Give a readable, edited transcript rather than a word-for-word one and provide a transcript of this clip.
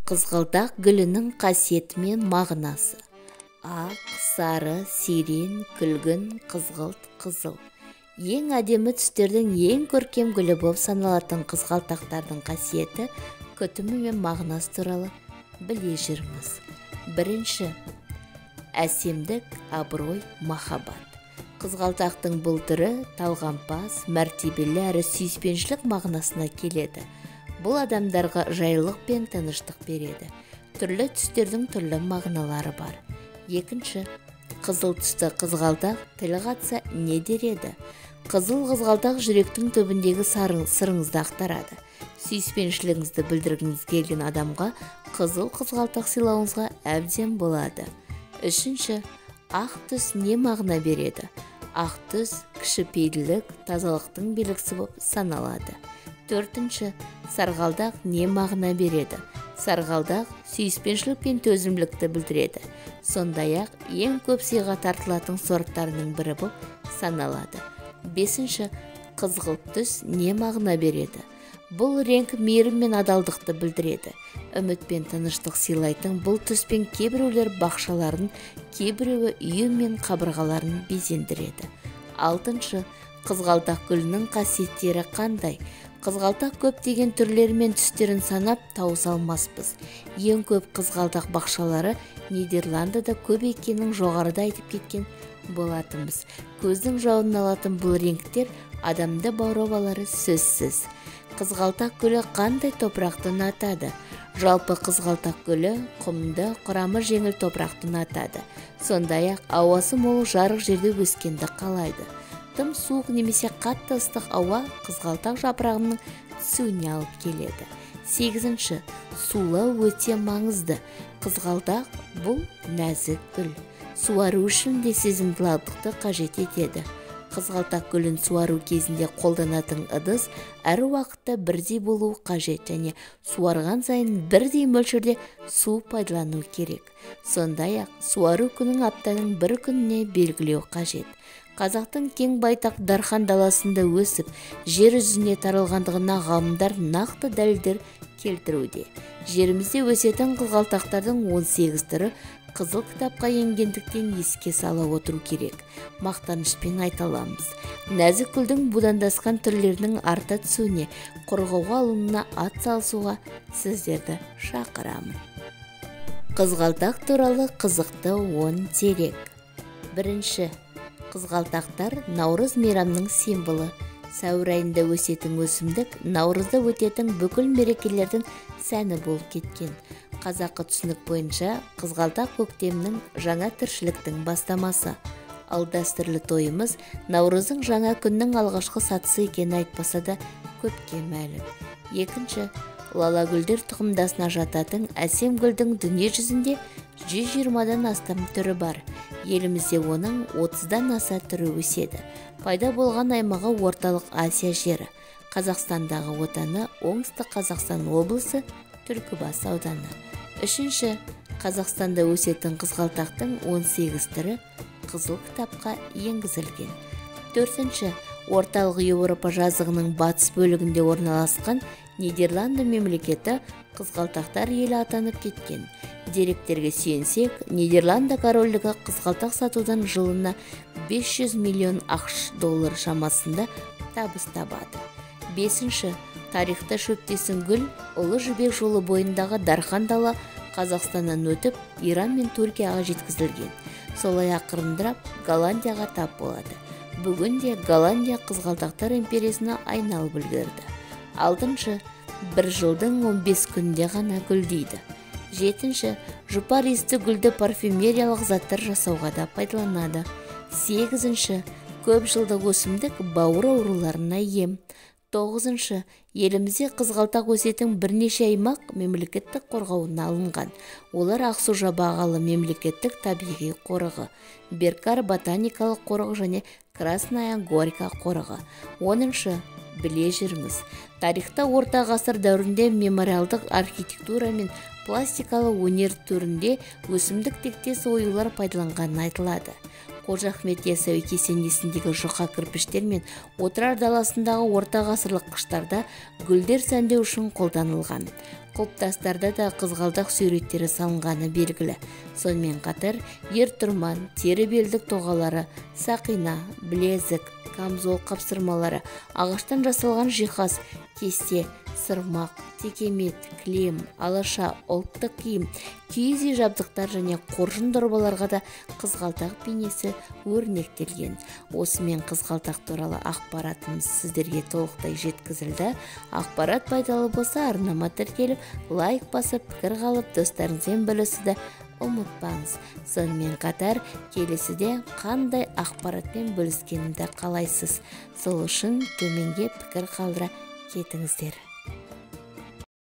Қызғалдақ гүлінің қасиеті мен мағынасы. Ақ, сары, сирен, күлгін, қызғылт, қызыл. Ең әдемі түстердің ең көркем гүлі болып саналатын қызғалдақтардың қасиеті, күтімі мен мағынасы туралы біле жүрміз. Бірінші, әсемдік, абырой, махаббат. Қызғалдақтың бұл түрі талғампаз, мәртебелі әрі сүйіспеншілік мағынасына келеді. Бұл адамдарға жайлылық пен тыныштық береді. Түрлі түстердің түрлі мағыналары бар. Екінші, қызыл түсті қызғалдақ тіл қатса не дер еді? Қызыл қызғалдақ жүректің түбіндегі сырыңызды ақтарады. Сүйіспеншілігіңізді білдіргіңіз келген адамға қызыл қызғалдақ сыйлауыңызға әбден болады. Үшінші, ақ түс не мағына береді? Ақ түс кішіпейілділік, тазалықтың белгісі болып саналады. Төртінші, сарғалдақ не мағына береді? Сарғалдақ сүйіспеншілік пен төзімділікті білдіреді. Сондай-ақ ең көп сыйға тартылатын сорттарының бірі болып саналады. Бесінші, қызғылт түс не мағына береді? Бұл реңк мейірім мен адалдықты білдіреді. Үміт пен тыныштық сыйлайтын бұл түспен кейбіреулер бақшаларын, кейбіреуі үйі мен қабырғаларын безендіреді. Алтыншы, қызғалдақ гүлінің қасиеттері қандай? Қызғалдақ көптеген түрлері мен түстерін санап тауыса алмаспыз. Ең көп қызғалдақ бақшалары Нидерландыда көп екенін жоғарыда айтып кеткен болатынбыз. Көздің жауын алатын бұл реңктер адамды баурап алары сөзсіз. Қызғалдақ гүлі қандай топырақты ұнатады? Жалпы қызғалдақ гүлі құмды, құрамы жеңіл топырақты ұнатады. Сондай-ақ ауасы мол жарық жерде өскенді қалайды. Тым суық немесе қатты ыстық ауа қызғалдақ жапырағының түсуіне алып келеді. Сегізінші, сулау өте маңызды. Қызғалдақ бұл нәзік гүл. Суару үшін де сезімталдықты қажет етеді. Қызғалдақ гүлін суару кезінде қолданатын ыдыс әр уақытта бірдей болуы қажет және суарған сайын бірдей мөлшерде су пайдалану керек. Сондай-ақ суару күнін аптаның бір күніне белгілеу қажет. Қазақтың кең байтақ дархан даласында өсіп, жер жүзіне таралғандығына ғалымдар нақты дәлелдер келтіруде. Жерімізде өсетін қызғалдақтардың 18 түрі қызыл кітапқа енгендіктен еске сала отыру керек. Мақтанышпен айта аламыз. Нәзік гүлдің будандасқан түрлерінің арта түсуіне, қорғауға алынуына ат салысуға сіздерді шақырамын. Қызғалдақ туралы қызықты 10 дерек. Бірінші, қызғалдақтар наурыз мейрамның символы. Сәуір айында өсетін өсімдік наурызда өтетін бүкіл мерекелердің сәні болып кеткен. Қазақы түсінік бойынша қызғалдақ көктемнің жаңа тіршіліктің бастамасы. Ал дәстүрлі тойымыз наурыздың жаңа күннің алғашқы сатысы екенін айтпаса да көпке мәлім. Екінші, лала гүлдер тұқымдасына жататын әсем гүлдің дүние жүзінде 120-дан астам түрі бар. Елімізде оның 30-дан аса түрі өседі. Пайда болған аймағы орталық Азия жері. Қазақстандағы отаны оңтүстік Қазақстан облысы, Түлкібас ауданы. Үшінші, Қазақстанда өсетін қызғалдақтың 18 түрі қызыл кітапқа енгізілген. Төртінші, орталық Еуропа жазығының батыс бөлігінде орналасқан Нидерланды мемлекеті қызғалдақтар елі атанып кеткен. Деректерге сүйенсек, Нидерланды корольдігі қызғалдақ сатудан жылына 500 миллион ақш доллар шамасында табыс табады. Бесінші, тарихта шөптесін гүл Ұлы Жібек жолы бойындағы дархан дала Қазақстаннан өтіп, Иран мен Түркияға жеткізілген. Солай ақырындырап Голландияға тап болады. Бүгінде Голландия қызғалдақтар империясына айналып үлгерді. Алтыншы, бір жылдың 15 күнде ғана гүлдейді. Жетінші, жұпар иісті гүлді парфюмериялық заттар жасауға да пайдаланады. Сегізінші, көп жылдық өсімдік бауыр ауруларына ем. Тоғызыншы, елімізде қызғалдақ өсетін бірнеше аймақ мемлекеттік қорғауына алынған. Олар Ақсу-Жабағылы мемлекеттік табиғи қорығы, Беркар ботаникалық қорығы және Красная Горька қорығы. Оныншы, біле жүріңіз. Тарихта орта ғасыр дәуірінде мемориалдық архитектура мен пластикалы өнер түрінде өсімдік тектес оюлар пайдаланғаны айтылады. Қожа Ахмет Яссауи кесенесіндегі жұқа кірпіштер мен отырар даласындағы орта ғасырлық қыштарда гүлдер сәндеу үшін қолданылған. Құлпытастарда да қызғалдақ суреттері салынғаны белгілі. Сонымен қатар ер-тұрман, тері белдік тоғалары, сақина, білезік, камзол қапсырмалары, ағаштан жасалған жиһаз, кесте, сырмақ, текемет, кілем, алаша, ұлттық киім, киіз үй жабдықтар және қоржын дорбаларға да қызғалдақ бейнесі өрнектелген. Осымен қызғалдақ туралы ақпаратымыз сіздерге толықтай жеткізілді. Ақпарат пайдалы болса, арнама тіркеліп, лайк басып, пікір қалып, достарыңызбен бөлісуді ұмытпаңыз. Сонымен қатар келесіде қандай ақпаратпен бөліскенімді қалайсыз? Сол үшін төменге пікір қалдыра кетіңіздер.